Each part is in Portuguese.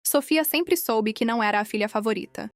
Sofia sempre soube que não era a filha favorita.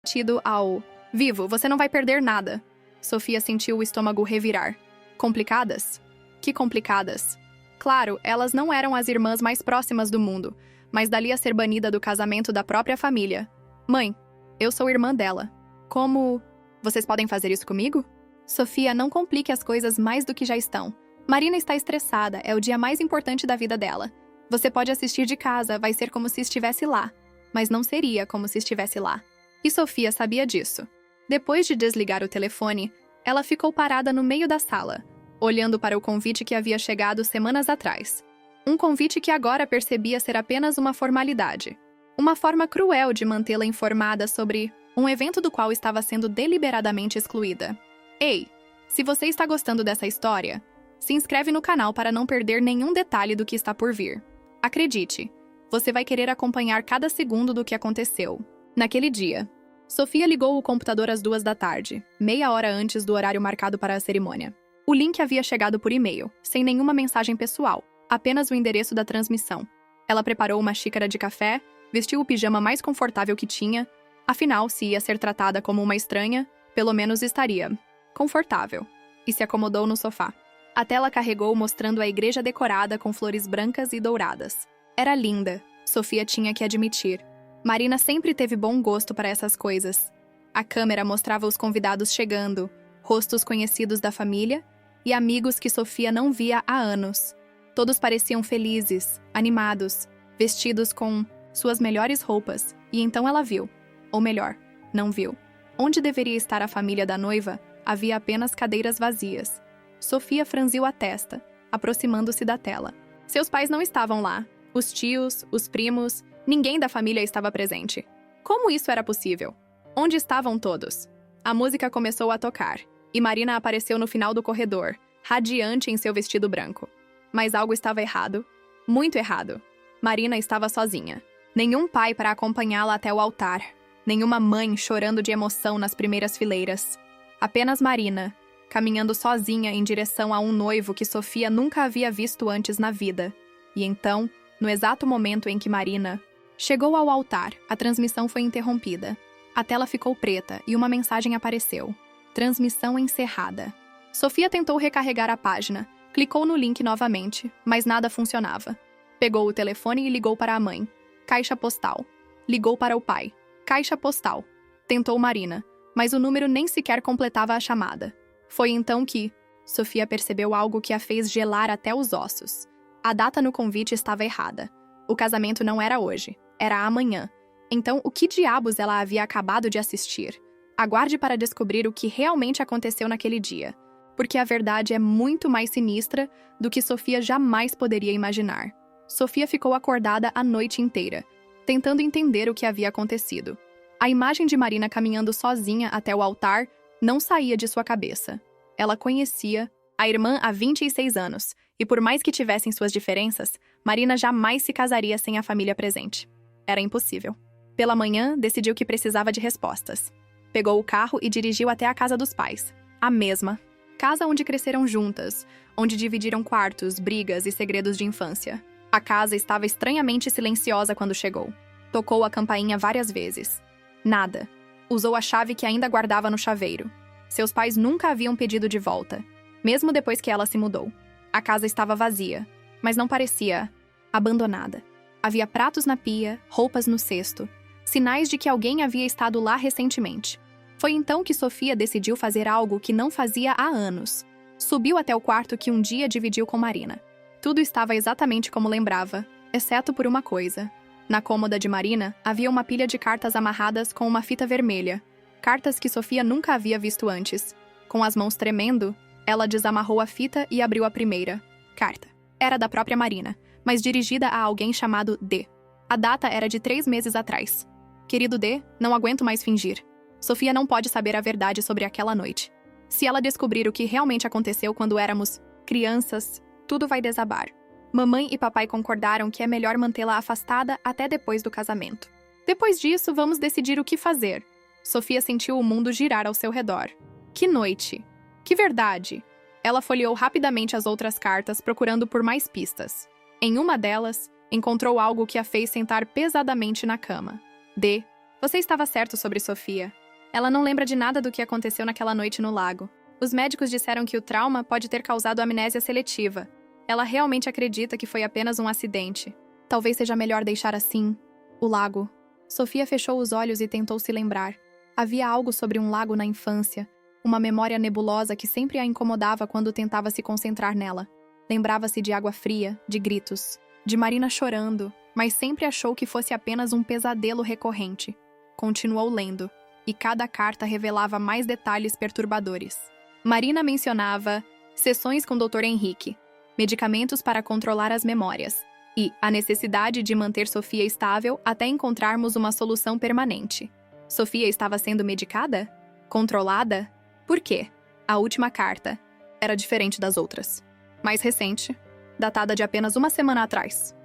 Tido ao vivo, você não vai perder nada. Sofia sentiu o estômago revirar. Complicadas? Que complicadas. Claro, elas não eram as irmãs mais próximas do mundo, mas dali a ser banida do casamento da própria família. Mãe, eu sou irmã dela. Como... Vocês podem fazer isso comigo? Sofia, não complique as coisas mais do que já estão. Marina está estressada, é o dia mais importante da vida dela. Você pode assistir de casa, vai ser como se estivesse lá. Mas não seria como se estivesse lá. E Sofia sabia disso. Depois de desligar o telefone, ela ficou parada no meio da sala, olhando para o convite que havia chegado semanas atrás. Um convite que agora percebia ser apenas uma formalidade. Uma forma cruel de mantê-la informada sobre um evento do qual estava sendo deliberadamente excluída. Ei, se você está gostando dessa história, se inscreve no canal para não perder nenhum detalhe do que está por vir. Acredite, você vai querer acompanhar cada segundo do que aconteceu. Naquele dia, Sofia ligou o computador às 2 da tarde, meia hora antes do horário marcado para a cerimônia. O link havia chegado por e-mail, sem nenhuma mensagem pessoal, apenas o endereço da transmissão. Ela preparou uma xícara de café, vestiu o pijama mais confortável que tinha, afinal, se ia ser tratada como uma estranha, pelo menos estaria confortável, e se acomodou no sofá. A tela carregou mostrando a igreja decorada com flores brancas e douradas. Era linda, Sofia tinha que admitir. Marina sempre teve bom gosto para essas coisas. A câmera mostrava os convidados chegando, rostos conhecidos da família e amigos que Sofia não via há anos. Todos pareciam felizes, animados, vestidos com suas melhores roupas, e então ela viu. Ou melhor, não viu. Onde deveria estar a família da noiva, havia apenas cadeiras vazias. Sofia franziu a testa, aproximando-se da tela. Seus pais não estavam lá. Os tios, os primos... Ninguém da família estava presente. Como isso era possível? Onde estavam todos? A música começou a tocar, e Marina apareceu no final do corredor, radiante em seu vestido branco. Mas algo estava errado. Muito errado. Marina estava sozinha. Nenhum pai para acompanhá-la até o altar. Nenhuma mãe chorando de emoção nas primeiras fileiras. Apenas Marina, caminhando sozinha em direção a um noivo que Sofia nunca havia visto antes na vida. E então, no exato momento em que Marina chegou ao altar, a transmissão foi interrompida. A tela ficou preta e uma mensagem apareceu. Transmissão encerrada. Sofia tentou recarregar a página, clicou no link novamente, mas nada funcionava. Pegou o telefone e ligou para a mãe. Caixa postal. Ligou para o pai. Caixa postal. Tentou Marina, mas o número nem sequer completava a chamada. Foi então que Sofia percebeu algo que a fez gelar até os ossos. A data no convite estava errada. O casamento não era hoje, era amanhã. Então, o que diabos ela havia acabado de assistir? Aguarde para descobrir o que realmente aconteceu naquele dia, porque a verdade é muito mais sinistra do que Sofia jamais poderia imaginar. Sofia ficou acordada a noite inteira, tentando entender o que havia acontecido. A imagem de Marina caminhando sozinha até o altar não saía de sua cabeça. Ela conhecia a irmã há 26 anos, e por mais que tivessem suas diferenças, Marina jamais se casaria sem a família presente. Era impossível. Pela manhã, decidiu que precisava de respostas. Pegou o carro e dirigiu até a casa dos pais. A mesma. Casa onde cresceram juntas, onde dividiram quartos, brigas e segredos de infância. A casa estava estranhamente silenciosa quando chegou. Tocou a campainha várias vezes. Nada. Usou a chave que ainda guardava no chaveiro. Seus pais nunca haviam pedido de volta, mesmo depois que ela se mudou. A casa estava vazia, mas não parecia abandonada. Havia pratos na pia, roupas no cesto, sinais de que alguém havia estado lá recentemente. Foi então que Sofia decidiu fazer algo que não fazia há anos. Subiu até o quarto que um dia dividiu com Marina. Tudo estava exatamente como lembrava. exceto por uma coisa. Na cômoda de Marina, havia uma pilha de cartas amarradas com uma fita vermelha. Cartas que Sofia nunca havia visto antes. Com as mãos tremendo, ela desamarrou a fita e abriu a primeira carta. Era da própria Marina, mas dirigida a alguém chamado D. A data era de 3 meses atrás. Querido D, não aguento mais fingir. Sofia não pode saber a verdade sobre aquela noite. Se ela descobrir o que realmente aconteceu quando éramos crianças, tudo vai desabar. Mamãe e papai concordaram que é melhor mantê-la afastada até depois do casamento. Depois disso, vamos decidir o que fazer. Sofia sentiu o mundo girar ao seu redor. Que noite! Que verdade! Ela folheou rapidamente as outras cartas, procurando por mais pistas. Em uma delas, encontrou algo que a fez sentar pesadamente na cama. D. Você estava certo sobre Sofia. Ela não lembra de nada do que aconteceu naquela noite no lago. Os médicos disseram que o trauma pode ter causado amnésia seletiva. Ela realmente acredita que foi apenas um acidente. Talvez seja melhor deixar assim. O lago. Sofia fechou os olhos e tentou se lembrar. Havia algo sobre um lago na infância. Uma memória nebulosa que sempre a incomodava quando tentava se concentrar nela. Lembrava-se de água fria, de gritos, de Marina chorando, mas sempre achou que fosse apenas um pesadelo recorrente. Continuou lendo, e cada carta revelava mais detalhes perturbadores. Marina mencionava sessões com Dr. Henrique, medicamentos para controlar as memórias e a necessidade de manter Sofia estável até encontrarmos uma solução permanente. Sofia estava sendo medicada? Controlada? Por quê? A última carta era diferente das outras. Mais recente, datada de apenas 1 semana atrás.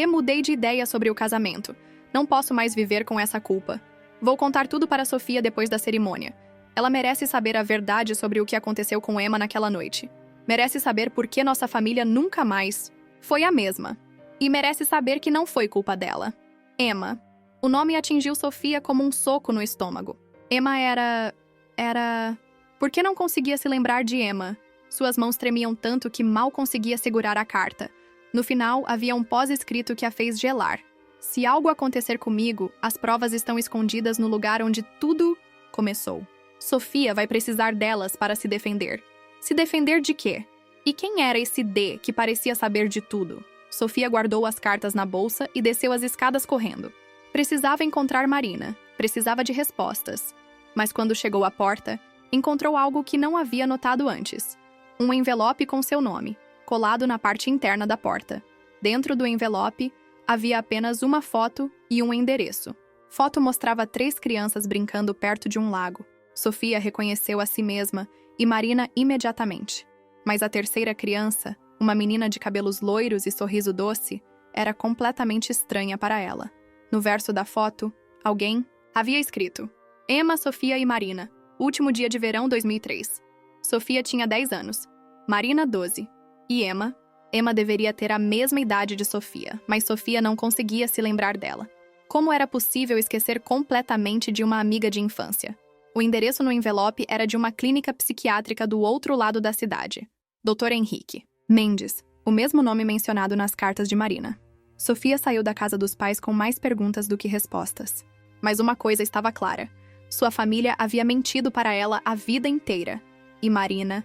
Mudei de ideia sobre o casamento. Não posso mais viver com essa culpa. Vou contar tudo para Sofia depois da cerimônia. Ela merece saber a verdade sobre o que aconteceu com Emma naquela noite. Merece saber por que nossa família nunca mais foi a mesma. E merece saber que não foi culpa dela. Emma. O nome atingiu Sofia como um soco no estômago. Emma era... Por que não conseguia se lembrar de Emma? Suas mãos tremiam tanto que mal conseguia segurar a carta. No final, havia um pós-escrito que a fez gelar. Se algo acontecer comigo, as provas estão escondidas no lugar onde tudo começou. Sofia vai precisar delas para se defender. Se defender de quê? E quem era esse D que parecia saber de tudo? Sofia guardou as cartas na bolsa e desceu as escadas correndo. Precisava encontrar Marina. Precisava de respostas. Mas quando chegou à porta, encontrou algo que não havia notado antes. Um envelope com seu nome, colado na parte interna da porta. Dentro do envelope, havia apenas uma foto e um endereço. Foto mostrava 3 crianças brincando perto de um lago. Sofia reconheceu a si mesma e Marina imediatamente. Mas a terceira criança, uma menina de cabelos loiros e sorriso doce, era completamente estranha para ela. No verso da foto, alguém havia escrito: Emma, Sofia e Marina, último dia de verão 2003. Sofia tinha 10 anos, Marina 12. E Emma deveria ter a mesma idade de Sofia, mas Sofia não conseguia se lembrar dela. Como era possível esquecer completamente de uma amiga de infância? O endereço no envelope era de uma clínica psiquiátrica do outro lado da cidade. Dr. Henrique Mendes, o mesmo nome mencionado nas cartas de Marina. Sofia saiu da casa dos pais com mais perguntas do que respostas. Mas uma coisa estava clara. Sua família havia mentido para ela a vida inteira. E Marina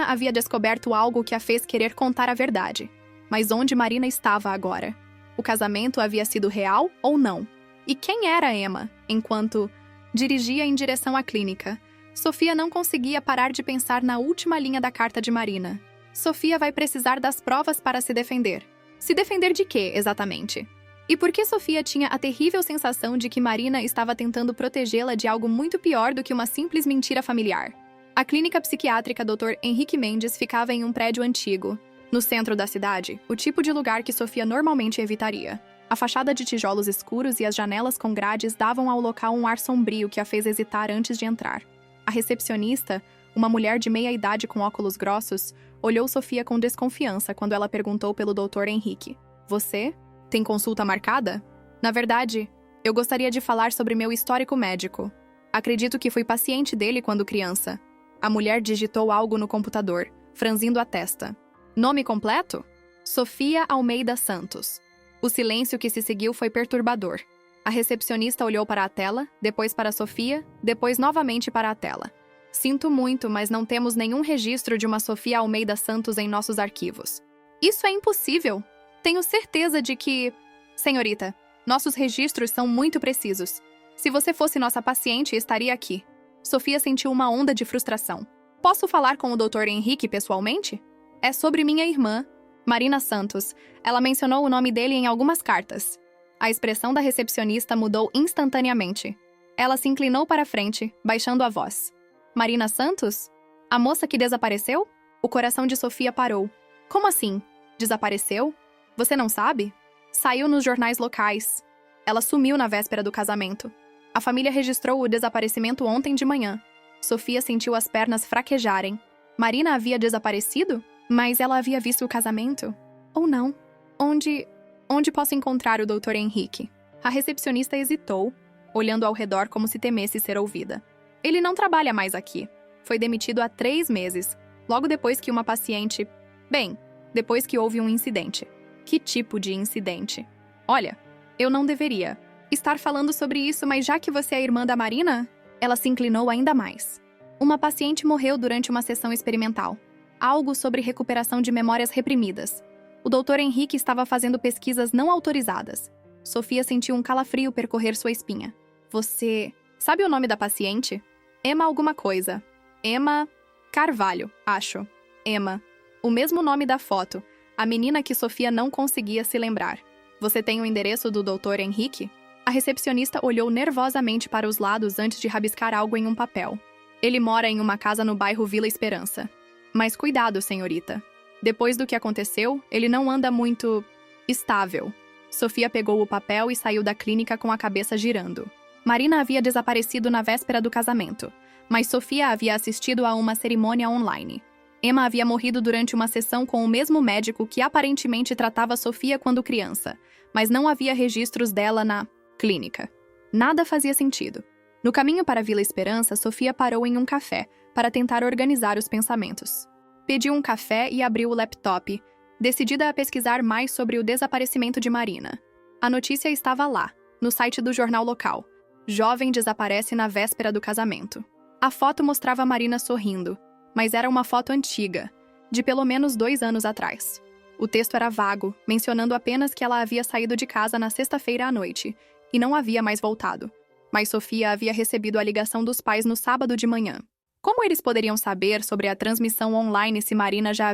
havia descoberto algo que a fez querer contar a verdade. Mas onde Marina estava agora? O casamento havia sido real ou não? E quem era Emma, enquanto dirigia em direção à clínica? Sofia não conseguia parar de pensar na última linha da carta de Marina. Sofia vai precisar das provas para se defender. Se defender de quê, exatamente? E por que Sofia tinha a terrível sensação de que Marina estava tentando protegê-la de algo muito pior do que uma simples mentira familiar? A clínica psiquiátrica Dr. Henrique Mendes ficava em um prédio antigo, no centro da cidade, o tipo de lugar que Sofia normalmente evitaria. A fachada de tijolos escuros e as janelas com grades davam ao local um ar sombrio que a fez hesitar antes de entrar. A recepcionista, uma mulher de meia idade com óculos grossos, olhou Sofia com desconfiança quando ela perguntou pelo Dr. Henrique. Você? Tem consulta marcada? Na verdade, eu gostaria de falar sobre meu histórico médico. Acredito que fui paciente dele quando criança. A mulher digitou algo no computador, franzindo a testa. Nome completo? Sofia Almeida Santos. O silêncio que se seguiu foi perturbador. A recepcionista olhou para a tela, depois para Sofia, depois novamente para a tela. Sinto muito, mas não temos nenhum registro de uma Sofia Almeida Santos em nossos arquivos. Isso é impossível! Tenho certeza de que... Senhorita, nossos registros são muito precisos. Se você fosse nossa paciente, estaria aqui. Sofia sentiu uma onda de frustração. Posso falar com o Dr. Henrique pessoalmente? É sobre minha irmã, Marina Santos. Ela mencionou o nome dele em algumas cartas. A expressão da recepcionista mudou instantaneamente. Ela se inclinou para a frente, baixando a voz. Marina Santos? A moça que desapareceu? O coração de Sofia parou. Como assim? Desapareceu? Você não sabe? Saiu nos jornais locais. Ela sumiu na véspera do casamento. A família registrou o desaparecimento ontem de manhã. Sofia sentiu as pernas fraquejarem. Marina havia desaparecido? Mas ela havia visto o casamento? Ou não? Onde posso encontrar o Dr. Henrique? A recepcionista hesitou, olhando ao redor como se temesse ser ouvida. Ele não trabalha mais aqui. Foi demitido há 3 meses, logo depois que uma paciente... Bem, depois que houve um incidente. Que tipo de incidente? Olha, eu não deveria estar falando sobre isso, mas já que você é irmã da Marina, ela se inclinou ainda mais. Uma paciente morreu durante uma sessão experimental. Algo sobre recuperação de memórias reprimidas. O Dr. Henrique estava fazendo pesquisas não autorizadas. Sofia sentiu um calafrio percorrer sua espinha. Você... sabe o nome da paciente? Emma alguma coisa. Emma Carvalho, acho. Emma. O mesmo nome da foto. A menina que Sofia não conseguia se lembrar. Você tem o endereço do Dr. Henrique? A recepcionista olhou nervosamente para os lados antes de rabiscar algo em um papel. Ele mora em uma casa no bairro Vila Esperança. Mas cuidado, senhorita. Depois do que aconteceu, ele não anda muito... estável. Sofia pegou o papel e saiu da clínica com a cabeça girando. Marina havia desaparecido na véspera do casamento, mas Sofia havia assistido a uma cerimônia online. Emma havia morrido durante uma sessão com o mesmo médico que aparentemente tratava Sofia quando criança, mas não havia registros dela na clínica. Nada fazia sentido. No caminho para Vila Esperança, Sofia parou em um café para tentar organizar os pensamentos. Pediu um café e abriu o laptop, decidida a pesquisar mais sobre o desaparecimento de Marina. A notícia estava lá, no site do jornal local. Jovem desaparece na véspera do casamento. A foto mostrava Marina sorrindo, mas era uma foto antiga, de pelo menos 2 anos atrás. O texto era vago, mencionando apenas que ela havia saído de casa na sexta-feira à noite e não havia mais voltado. Mas Sofia havia recebido a ligação dos pais no sábado de manhã. Como eles poderiam saber sobre a transmissão online se Marina já...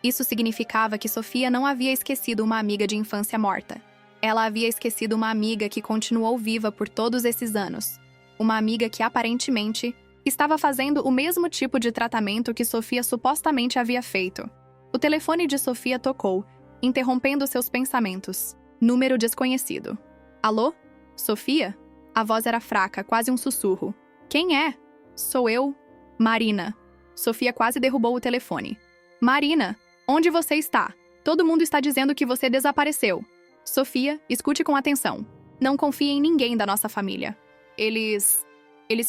Isso significava que Sofia não havia esquecido uma amiga de infância morta. Ela havia esquecido uma amiga que continuou viva por todos esses anos. Uma amiga que, aparentemente, estava fazendo o mesmo tipo de tratamento que Sofia supostamente havia feito. O telefone de Sofia tocou, interrompendo seus pensamentos. Número desconhecido. Alô? Sofia? A voz era fraca, quase um sussurro. Quem é? Sou eu, Marina. Sofia quase derrubou o telefone. Marina! Onde você está? Todo mundo está dizendo que você desapareceu. Sofia, escute com atenção. Não confie em ninguém da nossa família. Eles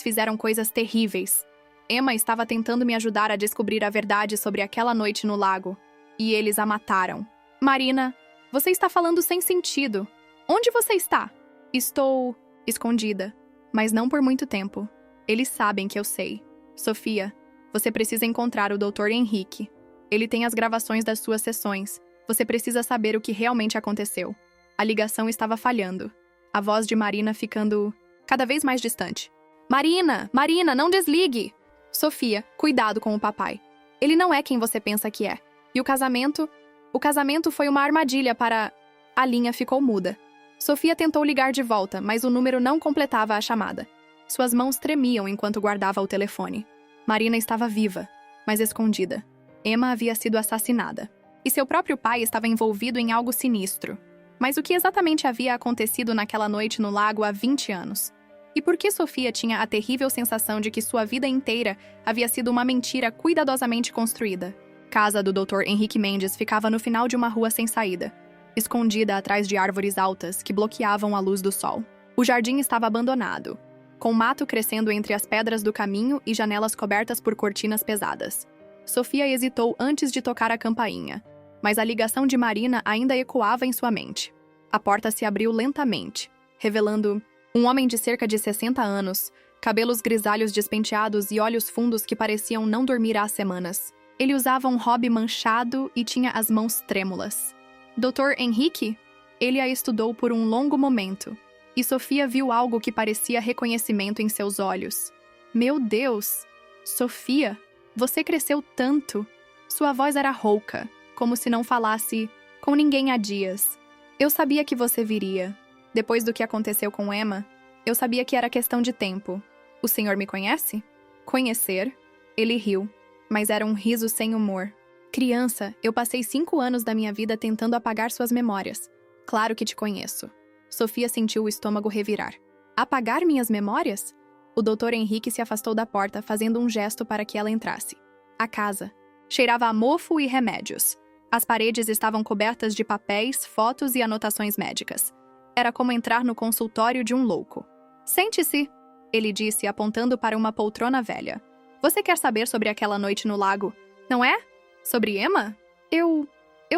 fizeram coisas terríveis. Emma estava tentando me ajudar a descobrir a verdade sobre aquela noite no lago. E eles a mataram. Marina, você está falando sem sentido. Onde você está? Estou escondida, mas não por muito tempo. Eles sabem que eu sei. Sofia, você precisa encontrar o Dr. Henrique. Ele tem as gravações das suas sessões. Você precisa saber o que realmente aconteceu. A ligação estava falhando. A voz de Marina ficando cada vez mais distante. Marina! Marina, não desligue! Sofia, cuidado com o papai. Ele não é quem você pensa que é. E o casamento? O casamento foi uma armadilha para... A linha ficou muda. Sofia tentou ligar de volta, mas o número não completava a chamada. Suas mãos tremiam enquanto guardava o telefone. Marina estava viva, mas escondida. Emma havia sido assassinada. E seu próprio pai estava envolvido em algo sinistro. Mas o que exatamente havia acontecido naquela noite no lago há 20 anos? E por que Sofia tinha a terrível sensação de que sua vida inteira havia sido uma mentira cuidadosamente construída? A casa do Dr. Henrique Mendes ficava no final de uma rua sem saída, escondida atrás de árvores altas que bloqueavam a luz do sol. O jardim estava abandonado, com mato crescendo entre as pedras do caminho e janelas cobertas por cortinas pesadas. Sofia hesitou antes de tocar a campainha, mas a ligação de Marina ainda ecoava em sua mente. A porta se abriu lentamente, revelando um homem de cerca de 60 anos, cabelos grisalhos despenteados e olhos fundos que pareciam não dormir há semanas. Ele usava um robe manchado e tinha as mãos trêmulas. Dr. Henrique? Ele a estudou por um longo momento, e Sofia viu algo que parecia reconhecimento em seus olhos. Meu Deus! Sofia, você cresceu tanto! Sua voz era rouca, como se não falasse com ninguém há dias. Eu sabia que você viria. Depois do que aconteceu com Emma, eu sabia que era questão de tempo. O senhor me conhece? Conhecer? Ele riu, mas era um riso sem humor. Criança, eu passei 5 anos da minha vida tentando apagar suas memórias. Claro que te conheço. Sofia sentiu o estômago revirar. Apagar minhas memórias? O Dr. Henrique se afastou da porta, fazendo um gesto para que ela entrasse. A casa cheirava a mofo e remédios. As paredes estavam cobertas de papéis, fotos e anotações médicas. Era como entrar no consultório de um louco. Sente-se, ele disse, apontando para uma poltrona velha. Você quer saber sobre aquela noite no lago, não é? Sobre Emma? Eu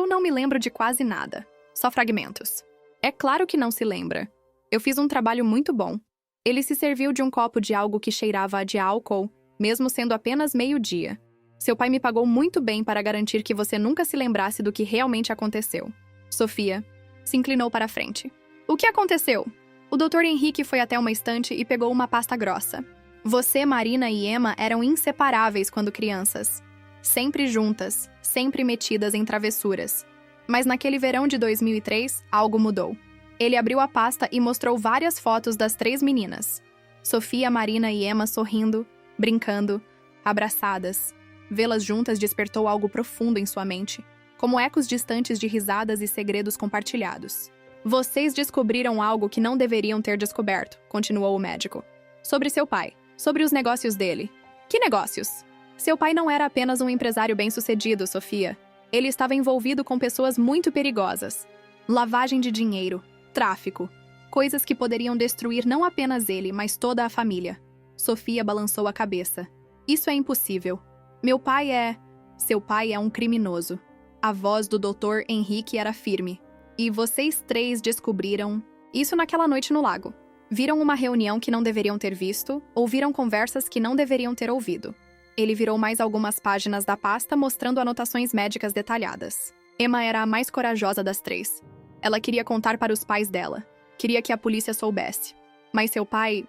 não me lembro de quase nada. Só fragmentos. É claro que não se lembra. Eu fiz um trabalho muito bom. Ele se serviu de um copo de algo que cheirava de álcool, mesmo sendo apenas meio-dia. Seu pai me pagou muito bem para garantir que você nunca se lembrasse do que realmente aconteceu. Sofia se inclinou para a frente. O que aconteceu? O Dr. Henrique foi até uma estante e pegou uma pasta grossa. Você, Marina e Emma eram inseparáveis quando crianças. Sempre juntas, sempre metidas em travessuras. Mas naquele verão de 2003, algo mudou. Ele abriu a pasta e mostrou várias fotos das 3 meninas. Sofia, Marina e Emma sorrindo, brincando, abraçadas. Vê-las juntas despertou algo profundo em sua mente, como ecos distantes de risadas e segredos compartilhados. Vocês descobriram algo que não deveriam ter descoberto, continuou o médico. Sobre seu pai, sobre os negócios dele. Que negócios? Seu pai não era apenas um empresário bem-sucedido, Sofia. Ele estava envolvido com pessoas muito perigosas. Lavagem de dinheiro, tráfico, coisas que poderiam destruir não apenas ele, mas toda a família. Sofia balançou a cabeça. Isso é impossível. Meu pai é... Seu pai é um criminoso. A voz do Dr. Henrique era firme. E vocês 3 descobriram... Isso naquela noite no lago. Viram uma reunião que não deveriam ter visto, ouviram conversas que não deveriam ter ouvido. Ele virou mais algumas páginas da pasta mostrando anotações médicas detalhadas. Emma era a mais corajosa das 3. Ela queria contar para os pais dela. Queria que a polícia soubesse. Mas seu pai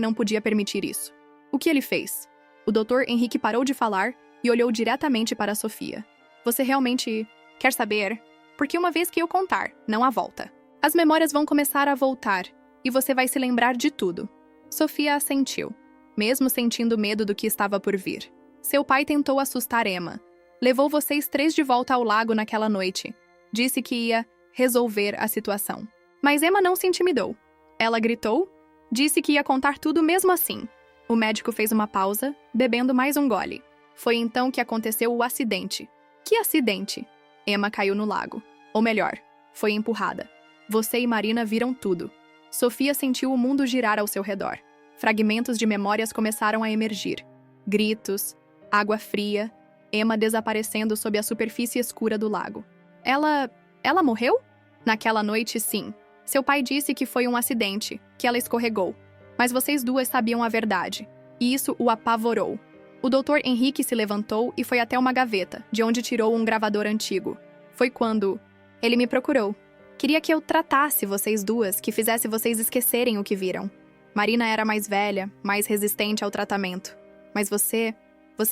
não podia permitir isso. O que ele fez? O Dr. Henrique parou de falar e olhou diretamente para Sofia. Você realmente quer saber? Porque uma vez que eu contar, não há volta. As memórias vão começar a voltar e você vai se lembrar de tudo. Sofia assentiu, mesmo sentindo medo do que estava por vir. Seu pai tentou assustar Emma. Levou vocês 3 de volta ao lago naquela noite. Disse que ia resolver a situação. Mas Emma não se intimidou. Ela gritou, disse que ia contar tudo mesmo assim. O médico fez uma pausa, bebendo mais um gole. Foi então que aconteceu o acidente. Que acidente? Emma caiu no lago. Ou melhor, foi empurrada. Você e Marina viram tudo. Sofia sentiu o mundo girar ao seu redor. Fragmentos de memórias começaram a emergir. Gritos, água fria, Emma desaparecendo sob a superfície escura do lago. Ela morreu? Naquela noite, sim. Seu pai disse que foi um acidente, que ela escorregou. Mas vocês 2 sabiam a verdade, e isso o apavorou. O Dr. Henrique se levantou e foi até uma gaveta, de onde tirou um gravador antigo. Foi quando ele me procurou. Queria que eu tratasse vocês 2, que fizesse vocês esquecerem o que viram. Marina era mais velha, mais resistente ao tratamento. Mas você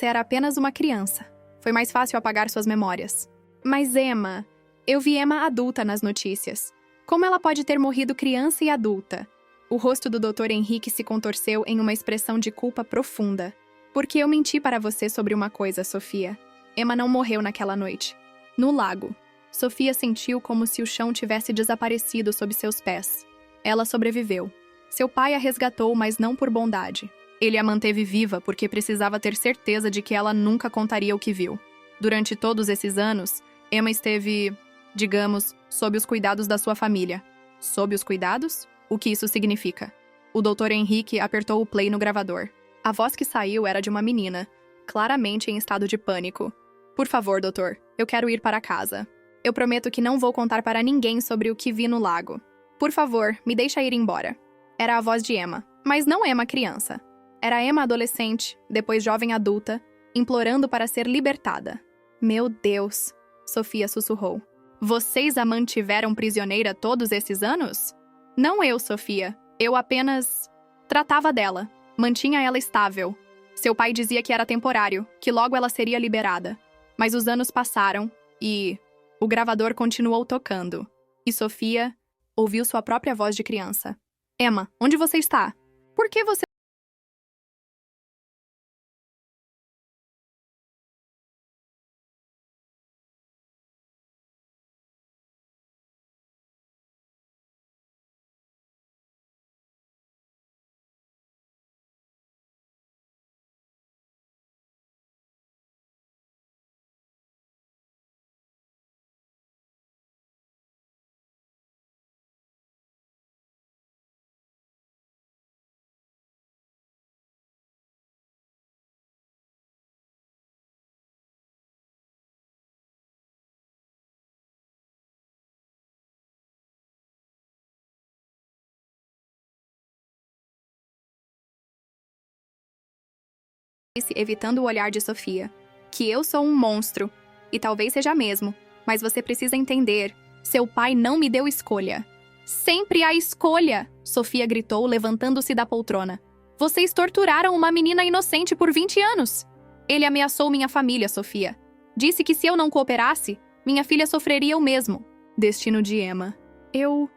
era apenas uma criança. Foi mais fácil apagar suas memórias. Mas Emma, eu vi Emma adulta nas notícias. Como ela pode ter morrido criança e adulta? O rosto do Dr. Henrique se contorceu em uma expressão de culpa profunda. Porque eu menti para você sobre uma coisa, Sofia. Emma não morreu naquela noite. No lago, Sofia sentiu como se o chão tivesse desaparecido sob seus pés. Ela sobreviveu. Seu pai a resgatou, mas não por bondade. Ele a manteve viva porque precisava ter certeza de que ela nunca contaria o que viu. Durante todos esses anos, Emma esteve, digamos, sob os cuidados da sua família. Sob os cuidados? O que isso significa? O Dr. Henrique apertou o play no gravador. A voz que saiu era de uma menina, claramente em estado de pânico. Por favor, doutor, eu quero ir para casa. Eu prometo que não vou contar para ninguém sobre o que vi no lago. Por favor, me deixa ir embora. Era a voz de Emma, mas não Emma criança. Era Emma adolescente, depois jovem adulta, implorando para ser libertada. Meu Deus, Sofia sussurrou. Vocês a mantiveram prisioneira todos esses anos? Não eu, Sofia. Eu apenas tratava dela, mantinha ela estável. Seu pai dizia que era temporário, que logo ela seria liberada. Mas os anos passaram e o gravador continuou tocando. E Sofia ouviu sua própria voz de criança. Emma, onde você está? Por que você disse, evitando o olhar de Sofia? Que eu sou um monstro. E talvez seja mesmo. Mas você precisa entender. Seu pai não me deu escolha. Sempre há escolha! Sofia gritou, levantando-se da poltrona. Vocês torturaram uma menina inocente por 20 anos. Ele ameaçou minha família, Sofia. Disse que se eu não cooperasse, minha filha sofreria o mesmo. Destino de Emma. Eu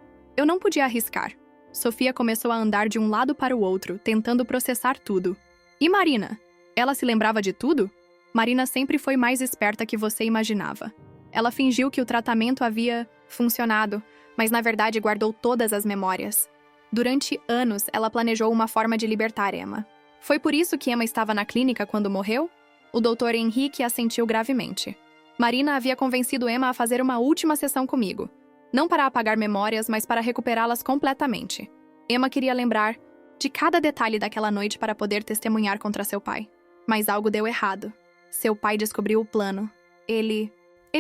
não podia arriscar. Sofia começou a andar de um lado para o outro, tentando processar tudo. E Marina? Ela se lembrava de tudo? Marina sempre foi mais esperta que você imaginava. Ela fingiu que o tratamento havia funcionado, mas na verdade guardou todas as memórias. Durante anos, ela planejou uma forma de libertar Emma. Foi por isso que Emma estava na clínica quando morreu? O Dr. Henrique assentiu gravemente. Marina havia convencido Emma a fazer uma última sessão comigo. Não para apagar memórias, mas para recuperá-las completamente. Emma queria lembrar de cada detalhe daquela noite para poder testemunhar contra seu pai. Mas algo deu errado. Seu pai descobriu o plano. Ele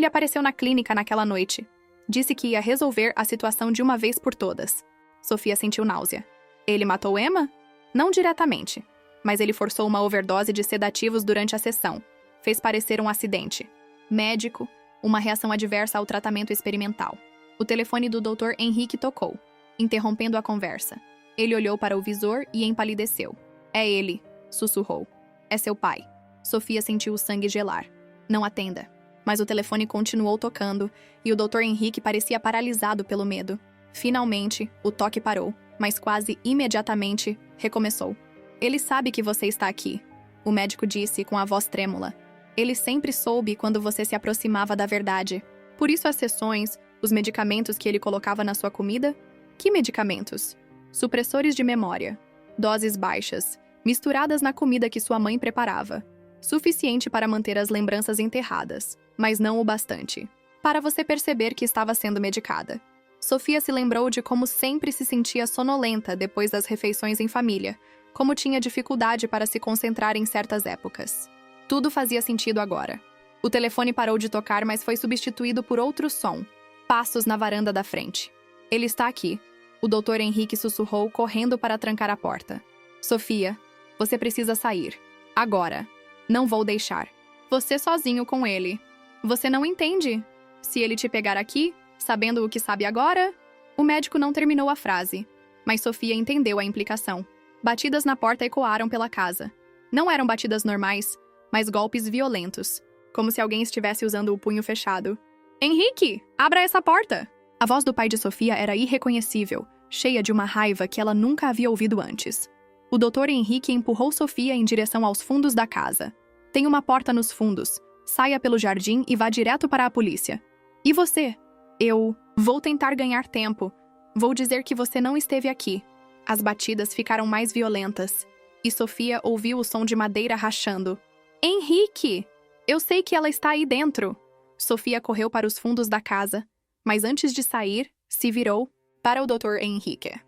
apareceu na clínica naquela noite. Disse que ia resolver a situação de uma vez por todas. Sofia sentiu náusea. Ele matou Emma? Não diretamente. Mas ele forçou uma overdose de sedativos durante a sessão. Fez parecer um acidente. Médico, uma reação adversa ao tratamento experimental. O telefone do Dr. Henrique tocou, interrompendo a conversa. Ele olhou para o visor e empalideceu. É ele, sussurrou. É seu pai. Sofia sentiu o sangue gelar. Não atenda. Mas o telefone continuou tocando e o Dr. Henrique parecia paralisado pelo medo. Finalmente, o toque parou, mas quase imediatamente recomeçou. Ele sabe que você está aqui, o médico disse com a voz trêmula. Ele sempre soube quando você se aproximava da verdade. Por isso as sessões, os medicamentos que ele colocava na sua comida? Que medicamentos? Supressores de memória. Doses baixas, misturadas na comida que sua mãe preparava. Suficiente para manter as lembranças enterradas, mas não o bastante. Para você perceber que estava sendo medicada. Sofia se lembrou de como sempre se sentia sonolenta depois das refeições em família, como tinha dificuldade para se concentrar em certas épocas. Tudo fazia sentido agora. O telefone parou de tocar, mas foi substituído por outro som. Passos na varanda da frente. Ele está aqui. O Dr. Henrique sussurrou, correndo para trancar a porta. Sofia, você precisa sair. Agora. Não vou deixar. Você sozinho com ele. Você não entende. Se ele te pegar aqui, sabendo o que sabe agora... O médico não terminou a frase, mas Sofia entendeu a implicação. Batidas na porta ecoaram pela casa. Não eram batidas normais, mas golpes violentos, como se alguém estivesse usando o punho fechado. Henrique, abra essa porta! A voz do pai de Sofia era irreconhecível, cheia de uma raiva que ela nunca havia ouvido antes. O Dr. Henrique empurrou Sofia em direção aos fundos da casa. Tem uma porta nos fundos. Saia pelo jardim e vá direto para a polícia. E você? Eu vou tentar ganhar tempo. Vou dizer que você não esteve aqui. As batidas ficaram mais violentas, e Sofia ouviu o som de madeira rachando. Henrique! Eu sei que ela está aí dentro. Sofia correu para os fundos da casa, mas antes de sair, se virou para o Dr. Henrique.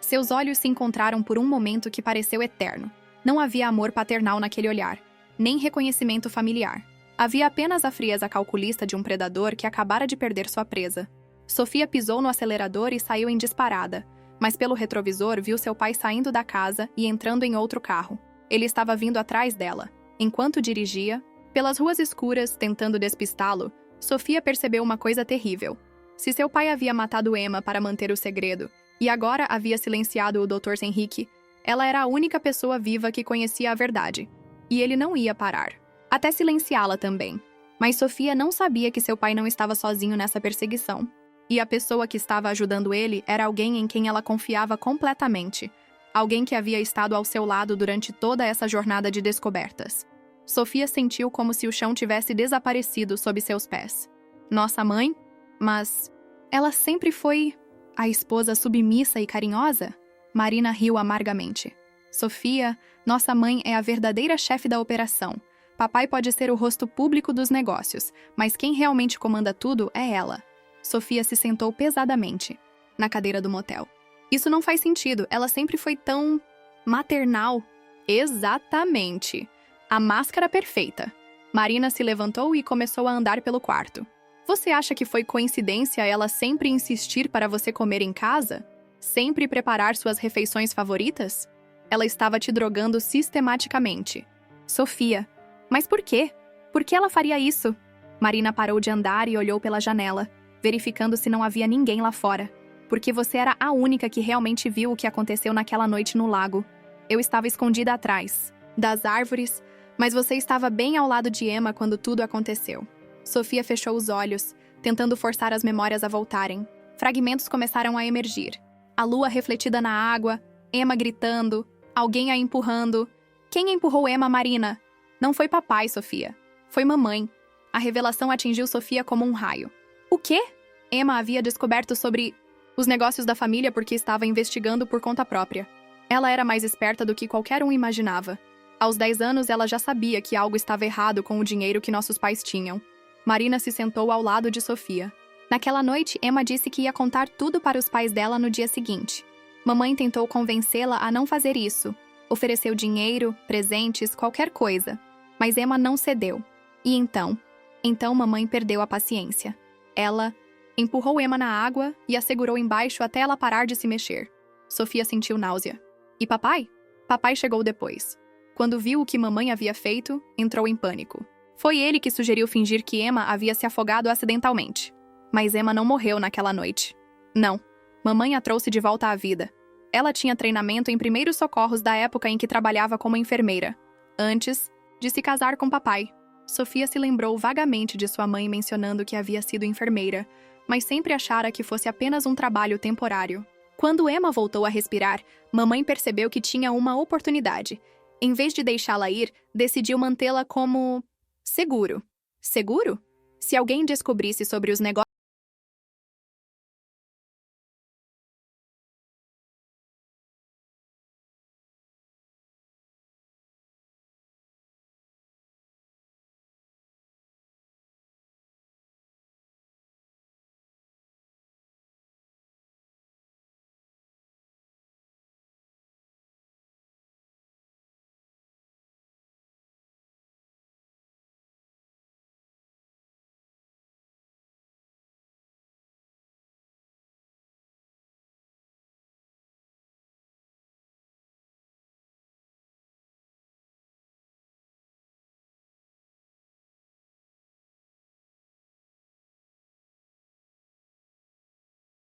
Seus olhos se encontraram por um momento que pareceu eterno. Não havia amor paternal naquele olhar, nem reconhecimento familiar. Havia apenas a frieza calculista de um predador que acabara de perder sua presa. Sofia pisou no acelerador e saiu em disparada, mas pelo retrovisor viu seu pai saindo da casa e entrando em outro carro. Ele estava vindo atrás dela. Enquanto dirigia, pelas ruas escuras, tentando despistá-lo, Sofia percebeu uma coisa terrível. Se seu pai havia matado Emma para manter o segredo, e agora havia silenciado o Dr. Henrique, ela era a única pessoa viva que conhecia a verdade. E ele não ia parar. Até silenciá-la também. Mas Sofia não sabia que seu pai não estava sozinho nessa perseguição. E a pessoa que estava ajudando ele era alguém em quem ela confiava completamente. Alguém que havia estado ao seu lado durante toda essa jornada de descobertas. Sofia sentiu como se o chão tivesse desaparecido sob seus pés. Nossa mãe? Mas ela sempre foi a esposa submissa e carinhosa? Marina riu amargamente. Sofia, nossa mãe é a verdadeira chefe da operação. Papai pode ser o rosto público dos negócios, mas quem realmente comanda tudo é ela. Sofia se sentou pesadamente na cadeira do motel. Isso não faz sentido, ela sempre foi tão maternal. Exatamente. A máscara perfeita. Marina se levantou e começou a andar pelo quarto. Você acha que foi coincidência ela sempre insistir para você comer em casa? Sempre preparar suas refeições favoritas? Ela estava te drogando sistematicamente. Sofia. Mas por quê? Por que ela faria isso? Marina parou de andar e olhou pela janela, verificando se não havia ninguém lá fora. Porque você era a única que realmente viu o que aconteceu naquela noite no lago. Eu estava escondida atrás das árvores, mas você estava bem ao lado de Emma quando tudo aconteceu. Sofia fechou os olhos, tentando forçar as memórias a voltarem. Fragmentos começaram a emergir. A lua refletida na água, Emma gritando, alguém a empurrando. Quem empurrou Emma, Marina? Não foi papai, Sofia. Foi mamãe. A revelação atingiu Sofia como um raio. O quê? Emma havia descoberto sobre os negócios da família porque estava investigando por conta própria. Ela era mais esperta do que qualquer um imaginava. Aos 10 anos, ela já sabia que algo estava errado com o dinheiro que nossos pais tinham. Marina se sentou ao lado de Sofia. Naquela noite, Emma disse que ia contar tudo para os pais dela no dia seguinte. Mamãe tentou convencê-la a não fazer isso. Ofereceu dinheiro, presentes, qualquer coisa. Mas Emma não cedeu. E então mamãe perdeu a paciência. Ela empurrou Emma na água e a segurou embaixo até ela parar de se mexer. Sofia sentiu náusea. E papai? Papai chegou depois. Quando viu o que mamãe havia feito, entrou em pânico. Foi ele que sugeriu fingir que Emma havia se afogado acidentalmente. Mas Emma não morreu naquela noite. Não. Mamãe a trouxe de volta à vida. Ela tinha treinamento em primeiros socorros da época em que trabalhava como enfermeira, antes de se casar com papai. Sofia se lembrou vagamente de sua mãe mencionando que havia sido enfermeira, mas sempre achara que fosse apenas um trabalho temporário. Quando Emma voltou a respirar, mamãe percebeu que tinha uma oportunidade. Em vez de deixá-la ir, decidiu mantê-la como seguro. Seguro? Se alguém descobrisse sobre os negócios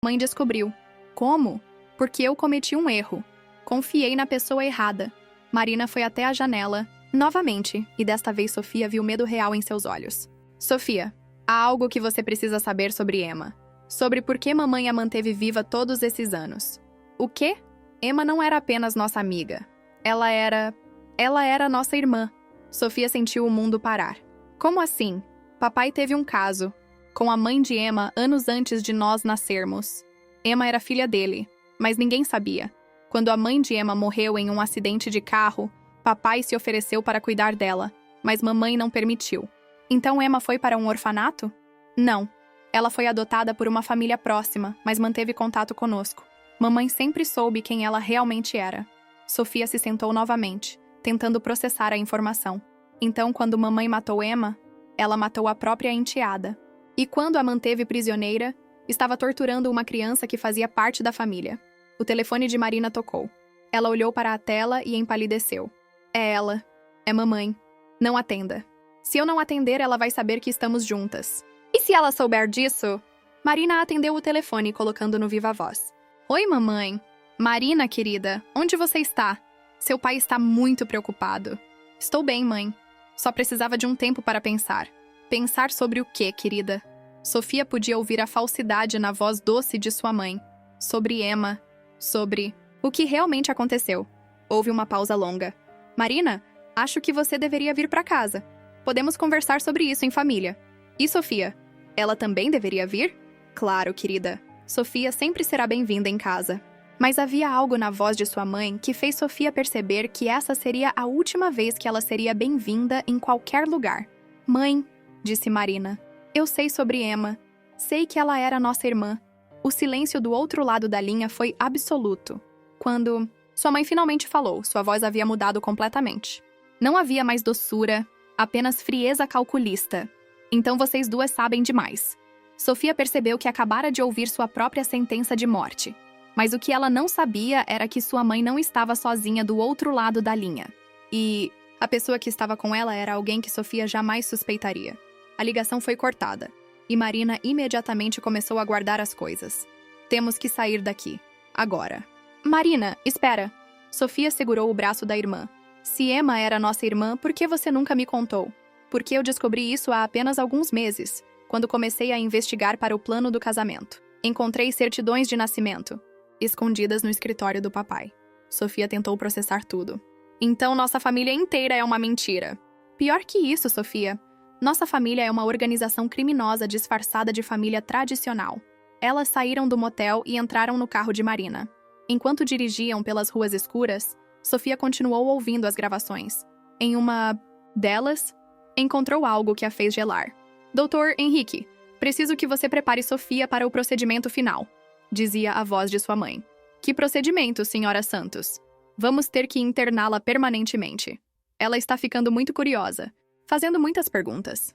Mãe descobriu. Como? Porque eu cometi um erro. Confiei na pessoa errada. Marina foi até a janela, novamente, e desta vez Sofia viu medo real em seus olhos. Sofia, há algo que você precisa saber sobre Emma. Sobre por que mamãe a manteve viva todos esses anos. O quê? Emma não era apenas nossa amiga. Ela era nossa irmã. Sofia sentiu o mundo parar. Como assim? Papai teve um caso com a mãe de Emma anos antes de nós nascermos. Emma era filha dele, mas ninguém sabia. Quando a mãe de Emma morreu em um acidente de carro, papai se ofereceu para cuidar dela, mas mamãe não permitiu. Então Emma foi para um orfanato? Não. Ela foi adotada por uma família próxima, mas manteve contato conosco. Mamãe sempre soube quem ela realmente era. Sofia se sentou novamente, tentando processar a informação. Então, quando mamãe matou Emma, ela matou a própria enteada. E quando a manteve prisioneira, estava torturando uma criança que fazia parte da família. O telefone de Marina tocou. Ela olhou para a tela e empalideceu. É ela. É mamãe. Não atenda. Se eu não atender, ela vai saber que estamos juntas. E se ela souber disso? Marina atendeu o telefone, colocando no viva voz. Oi, mamãe. Marina, querida, onde você está? Seu pai está muito preocupado. Estou bem, mãe. Só precisava de um tempo para pensar. Pensar sobre o quê, querida? Sofia podia ouvir a falsidade na voz doce de sua mãe. Sobre Emma. Sobre o que realmente aconteceu. Houve uma pausa longa. Marina, acho que você deveria vir para casa. Podemos conversar sobre isso em família. E Sofia? Ela também deveria vir? Claro, querida. Sofia sempre será bem-vinda em casa. Mas havia algo na voz de sua mãe que fez Sofia perceber que essa seria a última vez que ela seria bem-vinda em qualquer lugar. Mãe, disse Marina, eu sei sobre Emma. Sei que ela era nossa irmã. O silêncio do outro lado da linha foi absoluto. Quando sua mãe finalmente falou, sua voz havia mudado completamente. Não havia mais doçura, apenas frieza calculista. Então vocês duas sabem demais. Sofia percebeu que acabara de ouvir sua própria sentença de morte. Mas o que ela não sabia era que sua mãe não estava sozinha do outro lado da linha. E a pessoa que estava com ela era alguém que Sofia jamais suspeitaria. A ligação foi cortada, e Marina imediatamente começou a guardar as coisas. Temos que sair daqui. Agora. Marina, espera! Sofia segurou o braço da irmã. Se Emma era nossa irmã, por que você nunca me contou? Porque eu descobri isso há apenas alguns meses, quando comecei a investigar para o plano do casamento. Encontrei certidões de nascimento, escondidas no escritório do papai. Sofia tentou processar tudo. Então nossa família inteira é uma mentira. Pior que isso, Sofia. Nossa família é uma organização criminosa disfarçada de família tradicional. Elas saíram do motel e entraram no carro de Marina. Enquanto dirigiam pelas ruas escuras, Sofia continuou ouvindo as gravações. Em uma delas, encontrou algo que a fez gelar. Doutor Henrique, preciso que você prepare Sofia para o procedimento final, dizia a voz de sua mãe. Que procedimento, senhora Santos? Vamos ter que interná-la permanentemente. Ela está ficando muito curiosa, fazendo muitas perguntas.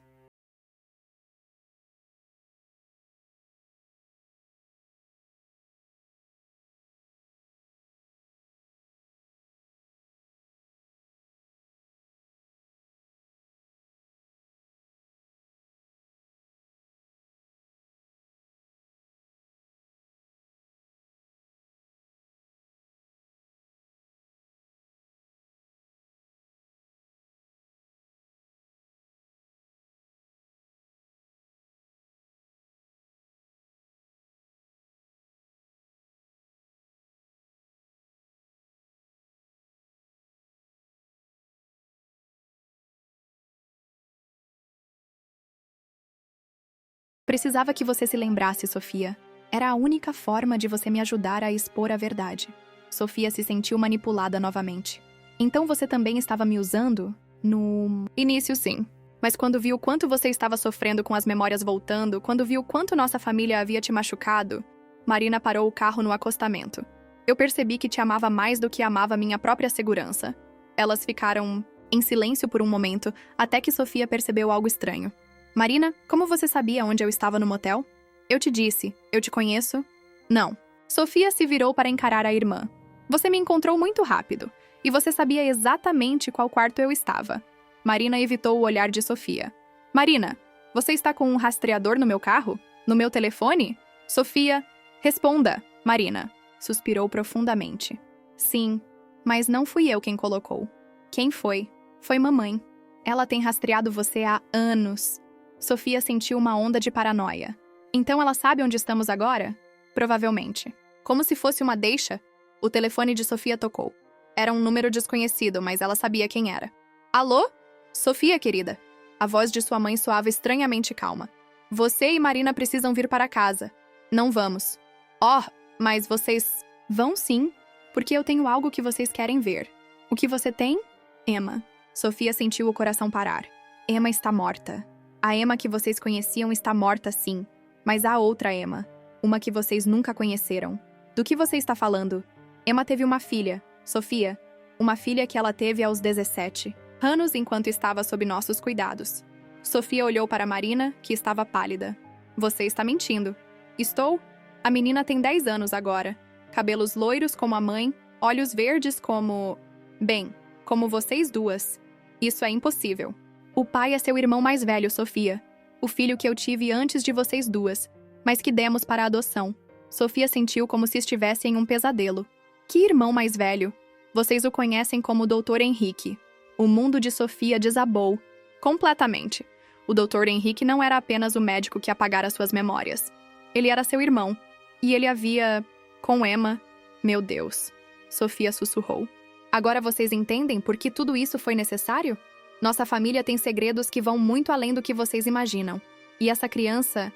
Precisava que você se lembrasse, Sofia. Era a única forma de você me ajudar a expor a verdade. Sofia se sentiu manipulada novamente. Então você também estava me usando? No início, sim. Mas quando viu quanto você estava sofrendo com as memórias voltando, quando viu quanto nossa família havia te machucado, Marina parou o carro no acostamento. Eu percebi que te amava mais do que amava minha própria segurança. Elas ficaram em silêncio por um momento, até que Sofia percebeu algo estranho. Marina, como você sabia onde eu estava no motel? Eu te disse. Eu te conheço? Não. Sofia se virou para encarar a irmã. Você me encontrou muito rápido, e você sabia exatamente qual quarto eu estava. Marina evitou o olhar de Sofia. Marina, você está com um rastreador no meu carro? No meu telefone? Sofia, Responda, Marina, suspirou profundamente. Sim, mas não fui eu quem colocou. Quem foi? Foi mamãe. Ela tem rastreado você há anos. Sofia sentiu uma onda de paranoia. Então ela sabe onde estamos agora? Provavelmente. Como se fosse uma deixa, o telefone de Sofia tocou. Era um número desconhecido, mas ela sabia quem era. Alô? Sofia, querida. A voz de sua mãe soava estranhamente calma. Você e Marina precisam vir para casa. Não vamos. Oh, mas vocês... Vão sim, porque eu tenho algo que vocês querem ver. O que você tem? Emma. Sofia sentiu o coração parar. Emma está morta. A Emma que vocês conheciam está morta, sim. Mas há outra Emma. Uma que vocês nunca conheceram. Do que você está falando? Emma teve uma filha, Sofia. Uma filha que ela teve aos 17 anos enquanto estava sob nossos cuidados. Sofia olhou para Marina, que estava pálida. Você está mentindo. Estou? A menina tem 10 anos agora. Cabelos loiros como a mãe, olhos verdes como... Bem, como vocês duas. Isso é impossível. O pai é seu irmão mais velho, Sofia. O filho que eu tive antes de vocês duas, mas que demos para a adoção. Sofia sentiu como se estivesse em um pesadelo. Que irmão mais velho? Vocês o conhecem como Dr. Henrique. O mundo de Sofia desabou. Completamente. O Dr. Henrique não era apenas o médico que apagara suas memórias. Ele era seu irmão. E ele havia... com Emma... Meu Deus. Sofia sussurrou. Agora vocês entendem por que tudo isso foi necessário? Nossa família tem segredos que vão muito além do que vocês imaginam. E essa criança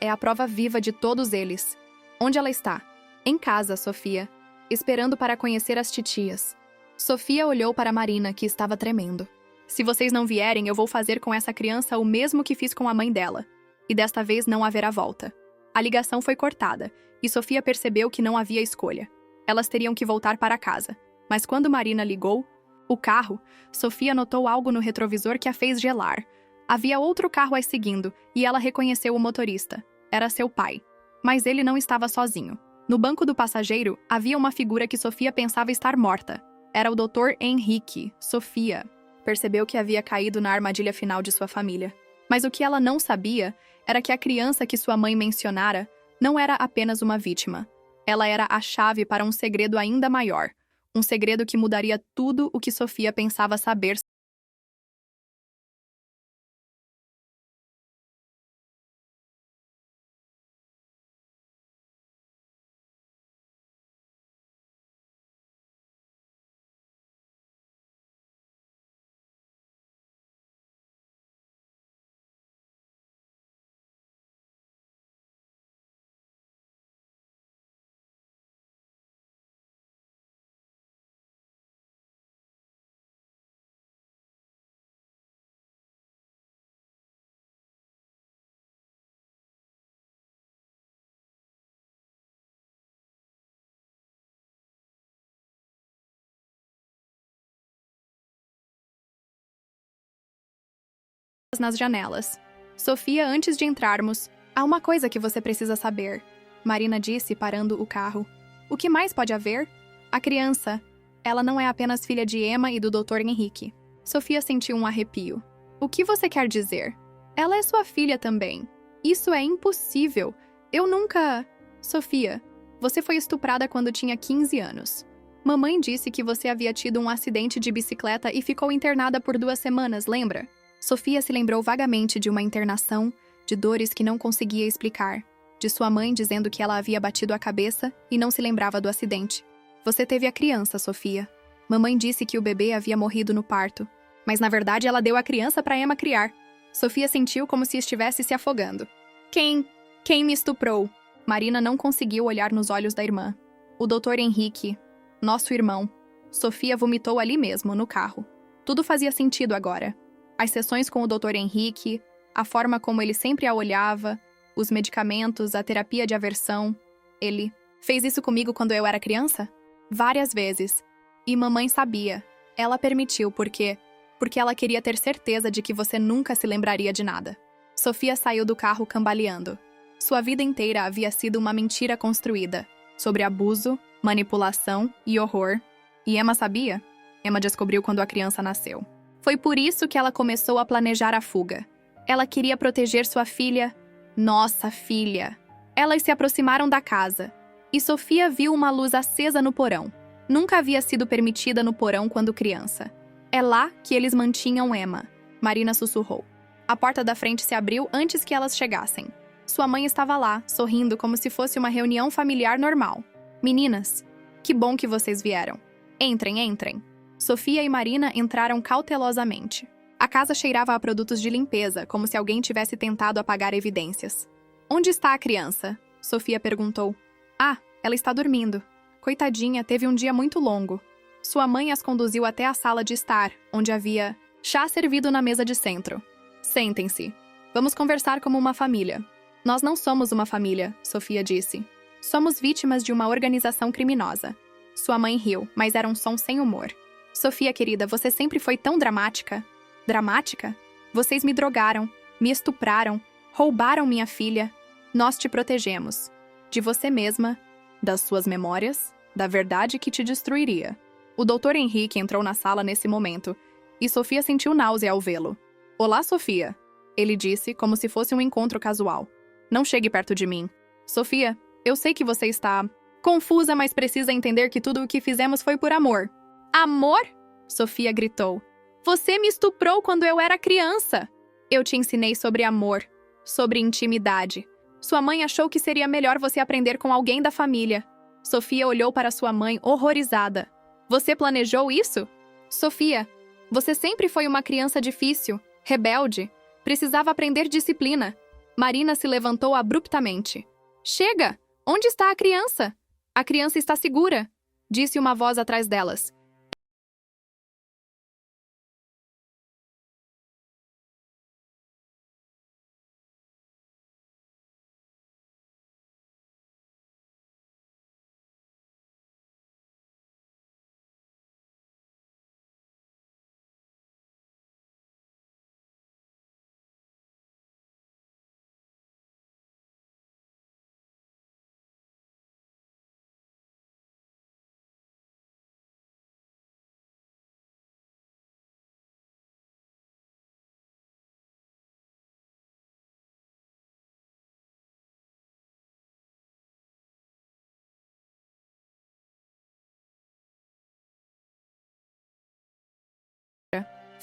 é a prova viva de todos eles. Onde ela está? Em casa, Sofia. Esperando para conhecer as titias. Sofia olhou para Marina, que estava tremendo. Se vocês não vierem, eu vou fazer com essa criança o mesmo que fiz com a mãe dela. E desta vez não haverá volta. A ligação foi cortada, e Sofia percebeu que não havia escolha. Elas teriam que voltar para casa. Mas quando Marina ligou, o carro, Sofia notou algo no retrovisor que a fez gelar. Havia outro carro as seguindo, e ela reconheceu o motorista. Era seu pai. Mas ele não estava sozinho. No banco do passageiro, havia uma figura que Sofia pensava estar morta. Era o Dr. Henrique. Sofia percebeu que havia caído na armadilha final de sua família. Mas o que ela não sabia era que a criança que sua mãe mencionara não era apenas uma vítima. Ela era a chave para um segredo ainda maior. Um segredo que mudaria tudo o que Sofia pensava saber. Nas janelas. Sofia, antes de entrarmos, há uma coisa que você precisa saber. Marina disse, parando o carro. O que mais pode haver? A criança. Ela não é apenas filha de Emma e do Dr. Henrique. Sofia sentiu um arrepio. O que você quer dizer? Ela é sua filha também. Isso é impossível. Eu nunca... Sofia, você foi estuprada quando tinha 15 anos. Mamãe disse que você havia tido um acidente de bicicleta e ficou internada por 2 semanas, lembra? Sofia se lembrou vagamente de uma internação, de dores que não conseguia explicar, de sua mãe dizendo que ela havia batido a cabeça e não se lembrava do acidente. Você teve a criança, Sofia. Mamãe disse que o bebê havia morrido no parto, mas na verdade ela deu a criança para Emma criar. Sofia sentiu como se estivesse se afogando. Quem me estuprou? Marina não conseguiu olhar nos olhos da irmã. O Dr. Henrique, nosso irmão. Sofia vomitou ali mesmo, no carro. Tudo fazia sentido agora. As sessões com o Dr. Henrique, a forma como ele sempre a olhava, os medicamentos, a terapia de aversão. Ele fez isso comigo quando eu era criança? Várias vezes. E mamãe sabia. Ela permitiu porque ela queria ter certeza de que você nunca se lembraria de nada. Sofia saiu do carro cambaleando. Sua vida inteira havia sido uma mentira construída, sobre abuso, manipulação e horror. E Emma sabia? Emma descobriu quando a criança nasceu. Foi por isso que ela começou a planejar a fuga. Ela queria proteger sua filha, nossa filha. Elas se aproximaram da casa, e Sofia viu uma luz acesa no porão. Nunca havia sido permitida no porão quando criança. É lá que eles mantinham Emma, Marina sussurrou. A porta da frente se abriu antes que elas chegassem. Sua mãe estava lá, sorrindo como se fosse uma reunião familiar normal. Meninas, que bom que vocês vieram. Entrem, entrem. Sofia e Marina entraram cautelosamente. A casa cheirava a produtos de limpeza, como se alguém tivesse tentado apagar evidências. Onde está a criança? Sofia perguntou. Ah, ela está dormindo. Coitadinha, teve um dia muito longo. Sua mãe as conduziu até a sala de estar, onde havia chá servido na mesa de centro. Sentem-se. Vamos conversar como uma família. Nós não somos uma família, Sofia disse. Somos vítimas de uma organização criminosa. Sua mãe riu, mas era um som sem humor. Sofia, querida, você sempre foi tão dramática. Dramática? Vocês me drogaram, me estupraram, roubaram minha filha. Nós te protegemos. De você mesma, das suas memórias, da verdade que te destruiria. O Dr. Henrique entrou na sala nesse momento, e Sofia sentiu náusea ao vê-lo. Olá, Sofia, ele disse, como se fosse um encontro casual. Não chegue perto de mim. Sofia, eu sei que você está confusa, mas precisa entender que tudo o que fizemos foi por amor. Amor? Sofia gritou. Você me estuprou quando eu era criança. Eu te ensinei sobre amor, sobre intimidade. Sua mãe achou que seria melhor você aprender com alguém da família. Sofia olhou para sua mãe horrorizada. Você planejou isso? Sofia, você sempre foi uma criança difícil, rebelde. Precisava aprender disciplina. Marina se levantou abruptamente. Chega! Onde está a criança? A criança está segura, disse uma voz atrás delas.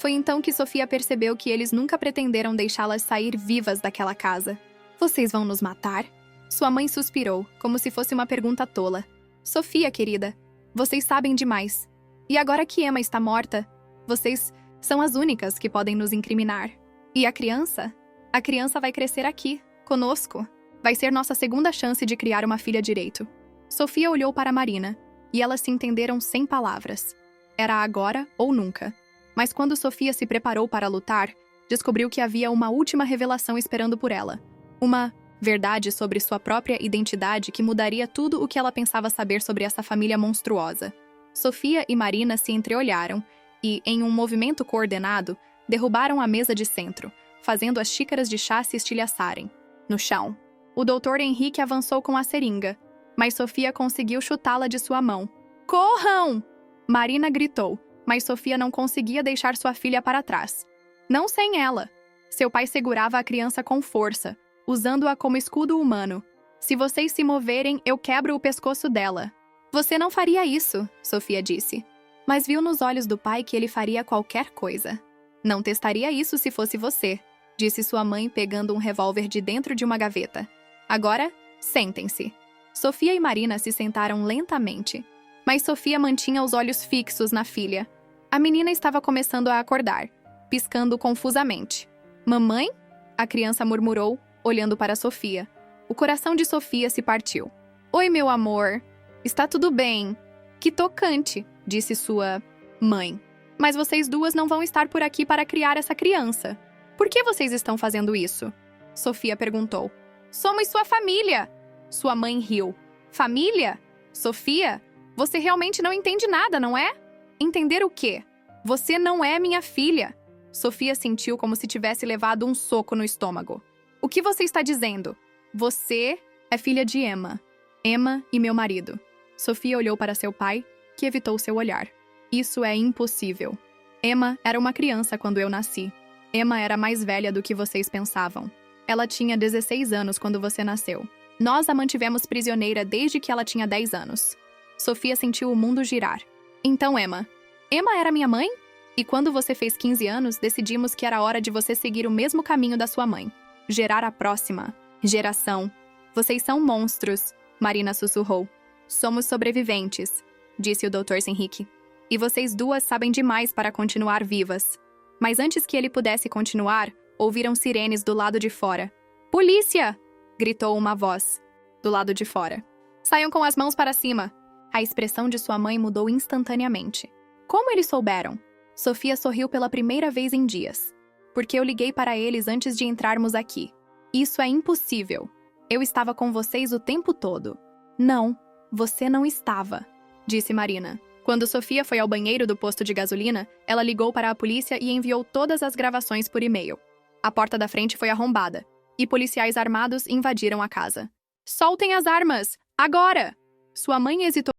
Foi então que Sofia percebeu que eles nunca pretenderam deixá-las sair vivas daquela casa. Vocês vão nos matar? Sua mãe suspirou, como se fosse uma pergunta tola. Sofia, querida, vocês sabem demais. E agora que Emma está morta, vocês são as únicas que podem nos incriminar. E a criança? A criança vai crescer aqui, conosco. Vai ser nossa segunda chance de criar uma filha direito. Sofia olhou para Marina, e elas se entenderam sem palavras. Era agora ou nunca. Mas quando Sofia se preparou para lutar, descobriu que havia uma última revelação esperando por ela. Uma verdade sobre sua própria identidade que mudaria tudo o que ela pensava saber sobre essa família monstruosa. Sofia e Marina se entreolharam e, em um movimento coordenado, derrubaram a mesa de centro, fazendo as xícaras de chá se estilhaçarem. No chão, o Dr. Henrique avançou com a seringa, mas Sofia conseguiu chutá-la de sua mão. Corram! Marina gritou, mas Sofia não conseguia deixar sua filha para trás. Não sem ela. Seu pai segurava a criança com força, usando-a como escudo humano. Se vocês se moverem, eu quebro o pescoço dela. Você não faria isso, Sofia disse. Mas viu nos olhos do pai que ele faria qualquer coisa. Não testaria isso se fosse você, disse sua mãe pegando um revólver de dentro de uma gaveta. Agora, sentem-se. Sofia e Marina se sentaram lentamente, mas Sofia mantinha os olhos fixos na filha. A menina estava começando a acordar, piscando confusamente. Mamãe? A criança murmurou, olhando para Sofia. O coração de Sofia se partiu. Oi, meu amor. Está tudo bem. Que tocante, disse sua mãe. Mas vocês duas não vão estar por aqui para criar essa criança. Por que vocês estão fazendo isso? Sofia perguntou. Somos sua família. Sua mãe riu. Família? Sofia? Você realmente não entende nada, não é? Entender o quê? Você não é minha filha. Sofia sentiu como se tivesse levado um soco no estômago. O que você está dizendo? Você é filha de Emma. Emma e meu marido. Sofia olhou para seu pai, que evitou seu olhar. Isso é impossível. Emma era uma criança quando eu nasci. Emma era mais velha do que vocês pensavam. Ela tinha 16 anos quando você nasceu. Nós a mantivemos prisioneira desde que ela tinha 10 anos. Sofia sentiu o mundo girar. Então, Emma. Emma era minha mãe? E quando você fez 15 anos, decidimos que era hora de você seguir o mesmo caminho da sua mãe. Gerar a próxima geração. Vocês são monstros, Marina sussurrou. Somos sobreviventes, disse o Dr. Henrique. E vocês duas sabem demais para continuar vivas. Mas antes que ele pudesse continuar, ouviram sirenes do lado de fora. Polícia! Gritou uma voz. Do lado de fora. Saiam com as mãos para cima. A expressão de sua mãe mudou instantaneamente. Como eles souberam? Sofia sorriu pela primeira vez em dias. Porque eu liguei para eles antes de entrarmos aqui. Isso é impossível. Eu estava com vocês o tempo todo. Não, você não estava, disse Marina. Quando Sofia foi ao banheiro do posto de gasolina, ela ligou para a polícia e enviou todas as gravações por e-mail. A porta da frente foi arrombada, e policiais armados invadiram a casa. Soltem as armas! Agora! Sua mãe hesitou.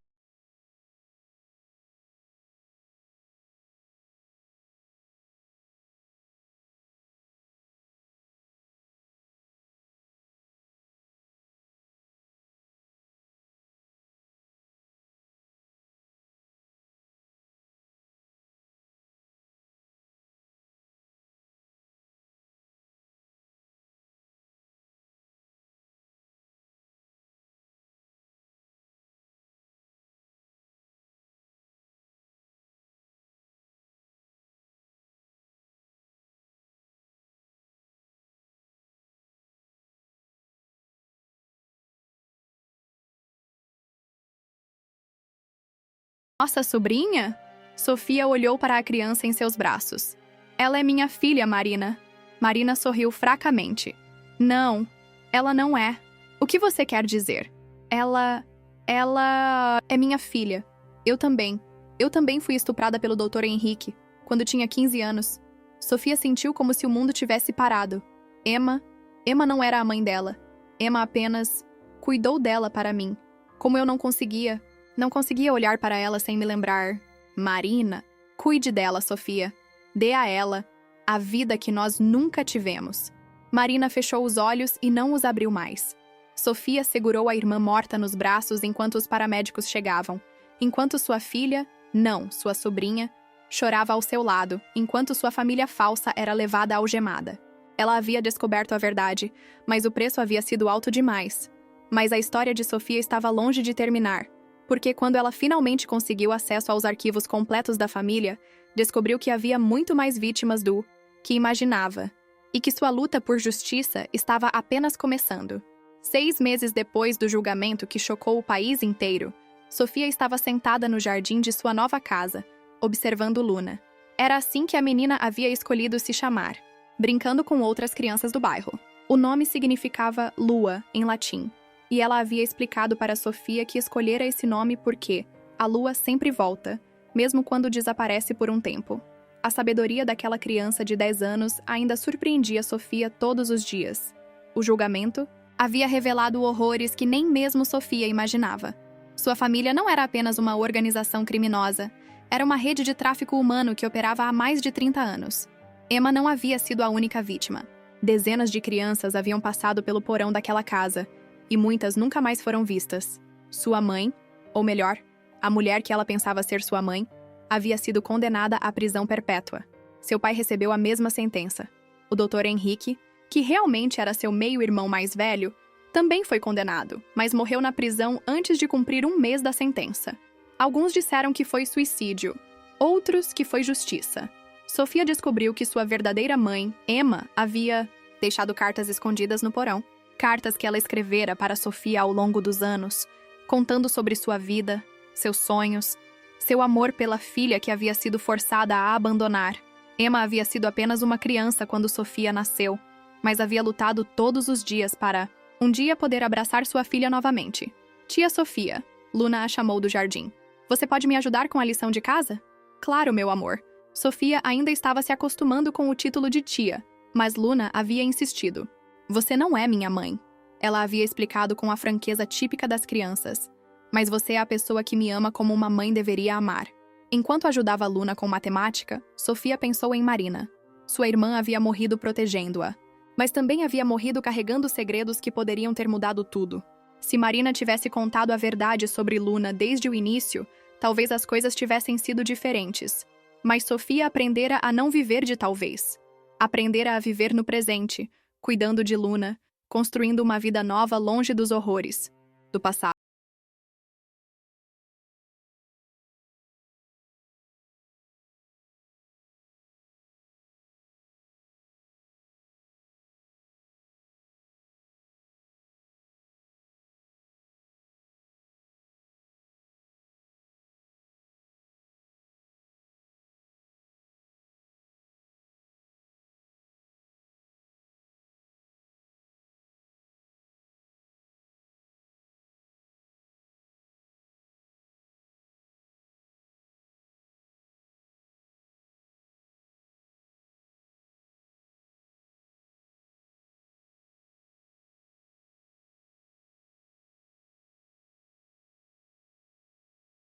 Nossa sobrinha? Sofia olhou para a criança em seus braços. Ela é minha filha, Marina. Marina sorriu fracamente. Não, ela não é. O que você quer dizer? Ela é minha filha. Eu também. Eu também fui estuprada pelo Dr. Henrique, quando tinha 15 anos. Sofia sentiu como se o mundo tivesse parado. Emma não era a mãe dela. Emma apenas cuidou dela para mim. Como eu não conseguia olhar para ela sem me lembrar. Marina, cuide dela, Sofia. Dê a ela a vida que nós nunca tivemos. Marina fechou os olhos e não os abriu mais. Sofia segurou a irmã morta nos braços enquanto os paramédicos chegavam, enquanto sua filha, não, sua sobrinha, chorava ao seu lado, enquanto sua família falsa era levada algemada. Ela havia descoberto a verdade, mas o preço havia sido alto demais. Mas a história de Sofia estava longe de terminar, porque quando ela finalmente conseguiu acesso aos arquivos completos da família, descobriu que havia muito mais vítimas do que imaginava, e que sua luta por justiça estava apenas começando. 6 meses depois do julgamento que chocou o país inteiro, Sofia estava sentada no jardim de sua nova casa, observando Luna. Era assim que a menina havia escolhido se chamar, brincando com outras crianças do bairro. O nome significava lua, em latim, e ela havia explicado para Sofia que escolhera esse nome porque a lua sempre volta, mesmo quando desaparece por um tempo. A sabedoria daquela criança de 10 anos ainda surpreendia Sofia todos os dias. O julgamento havia revelado horrores que nem mesmo Sofia imaginava. Sua família não era apenas uma organização criminosa, era uma rede de tráfico humano que operava há mais de 30 anos. Emma não havia sido a única vítima. Dezenas de crianças haviam passado pelo porão daquela casa, e muitas nunca mais foram vistas. Sua mãe, ou melhor, a mulher que ela pensava ser sua mãe, havia sido condenada à prisão perpétua. Seu pai recebeu a mesma sentença. O Dr. Henrique, que realmente era seu meio-irmão mais velho, também foi condenado, mas morreu na prisão antes de cumprir 1 mês da sentença. Alguns disseram que foi suicídio, outros que foi justiça. Sofia descobriu que sua verdadeira mãe, Emma, havia deixado cartas escondidas no porão. Cartas que ela escrevera para Sofia ao longo dos anos, contando sobre sua vida, seus sonhos, seu amor pela filha que havia sido forçada a abandonar. Emma havia sido apenas uma criança quando Sofia nasceu, mas havia lutado todos os dias para, um dia, poder abraçar sua filha novamente. Tia Sofia, Luna a chamou do jardim. Você pode me ajudar com a lição de casa? Claro, meu amor. Sofia ainda estava se acostumando com o título de tia, mas Luna havia insistido. Você não é minha mãe. Ela havia explicado com a franqueza típica das crianças. Mas você é a pessoa que me ama como uma mãe deveria amar. Enquanto ajudava Luna com matemática, Sofia pensou em Marina. Sua irmã havia morrido protegendo-a, mas também havia morrido carregando segredos que poderiam ter mudado tudo. Se Marina tivesse contado a verdade sobre Luna desde o início, talvez as coisas tivessem sido diferentes. Mas Sofia aprendera a não viver de talvez. Aprendera a viver no presente, cuidando de Luna, construindo uma vida nova longe dos horrores do passado.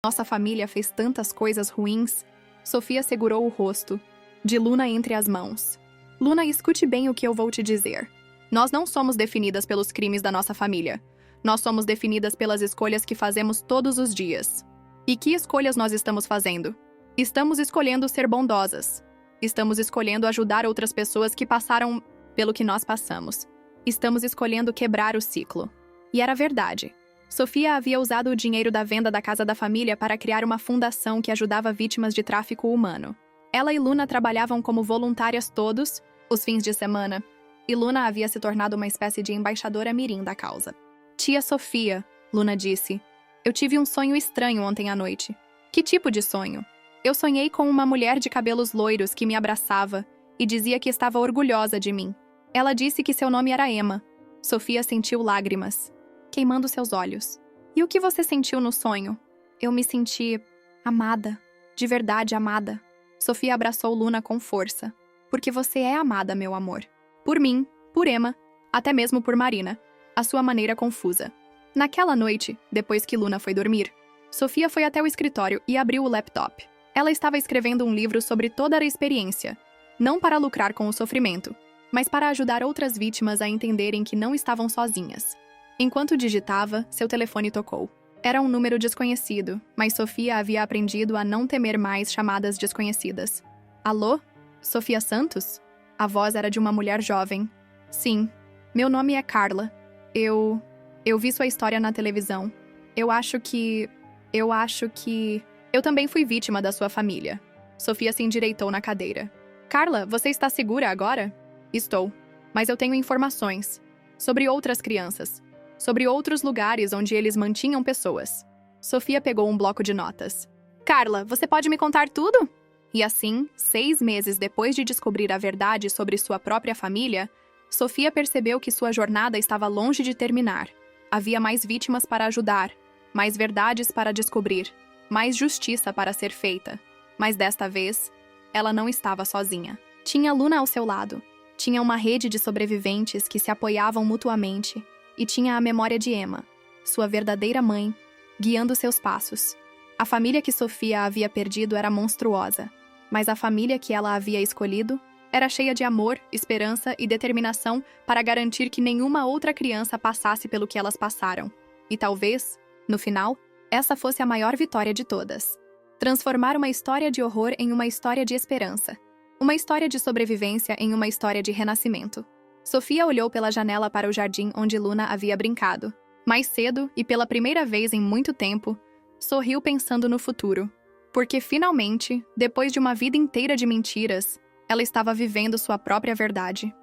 Nossa família fez tantas coisas ruins. Sofia segurou o rosto de Luna entre as mãos. Luna, escute bem o que eu vou te dizer. Nós não somos definidas pelos crimes da nossa família. Nós somos definidas pelas escolhas que fazemos todos os dias. E que escolhas nós estamos fazendo? Estamos escolhendo ser bondosas. Estamos escolhendo ajudar outras pessoas que passaram pelo que nós passamos. Estamos escolhendo quebrar o ciclo. E era verdade. Sofia havia usado o dinheiro da venda da casa da família para criar uma fundação que ajudava vítimas de tráfico humano. Ela e Luna trabalhavam como voluntárias todos os fins de semana, e Luna havia se tornado uma espécie de embaixadora mirim da causa. Tia Sofia, Luna disse, eu tive um sonho estranho ontem à noite. Que tipo de sonho? Eu sonhei com uma mulher de cabelos loiros que me abraçava e dizia que estava orgulhosa de mim. Ela disse que seu nome era Emma. Sofia sentiu lágrimas, queimando seus olhos. E o que você sentiu no sonho? Eu me senti amada, de verdade amada. Sofia abraçou Luna com força. Porque você é amada, meu amor. Por mim, por Emma, até mesmo por Marina, a sua maneira confusa. Naquela noite, depois que Luna foi dormir, Sofia foi até o escritório e abriu o laptop. Ela estava escrevendo um livro sobre toda a experiência, não para lucrar com o sofrimento, mas para ajudar outras vítimas a entenderem que não estavam sozinhas. Enquanto digitava, seu telefone tocou. Era um número desconhecido, mas Sofia havia aprendido a não temer mais chamadas desconhecidas. Alô? Sofia Santos? A voz era de uma mulher jovem. Sim, meu nome é Carla. Eu vi sua história na televisão. Eu acho que... Eu também fui vítima da sua família. Sofia se endireitou na cadeira. Carla, você está segura agora? Estou. Mas eu tenho informações. Sobre outras crianças. Sobre outros lugares onde eles mantinham pessoas. Sofia pegou um bloco de notas. Carla, você pode me contar tudo? E assim, 6 meses depois de descobrir a verdade sobre sua própria família, Sofia percebeu que sua jornada estava longe de terminar. Havia mais vítimas para ajudar, mais verdades para descobrir, mais justiça para ser feita. Mas desta vez, ela não estava sozinha. Tinha Luna ao seu lado. Tinha uma rede de sobreviventes que se apoiavam mutuamente. E tinha a memória de Emma, sua verdadeira mãe, guiando seus passos. A família que Sofia havia perdido era monstruosa, mas a família que ela havia escolhido era cheia de amor, esperança e determinação para garantir que nenhuma outra criança passasse pelo que elas passaram. E talvez, no final, essa fosse a maior vitória de todas. Transformar uma história de horror em uma história de esperança. Uma história de sobrevivência em uma história de renascimento. Sofia olhou pela janela para o jardim onde Luna havia brincado. Mais cedo, e pela primeira vez em muito tempo, sorriu pensando no futuro. Porque finalmente, depois de uma vida inteira de mentiras, ela estava vivendo sua própria verdade.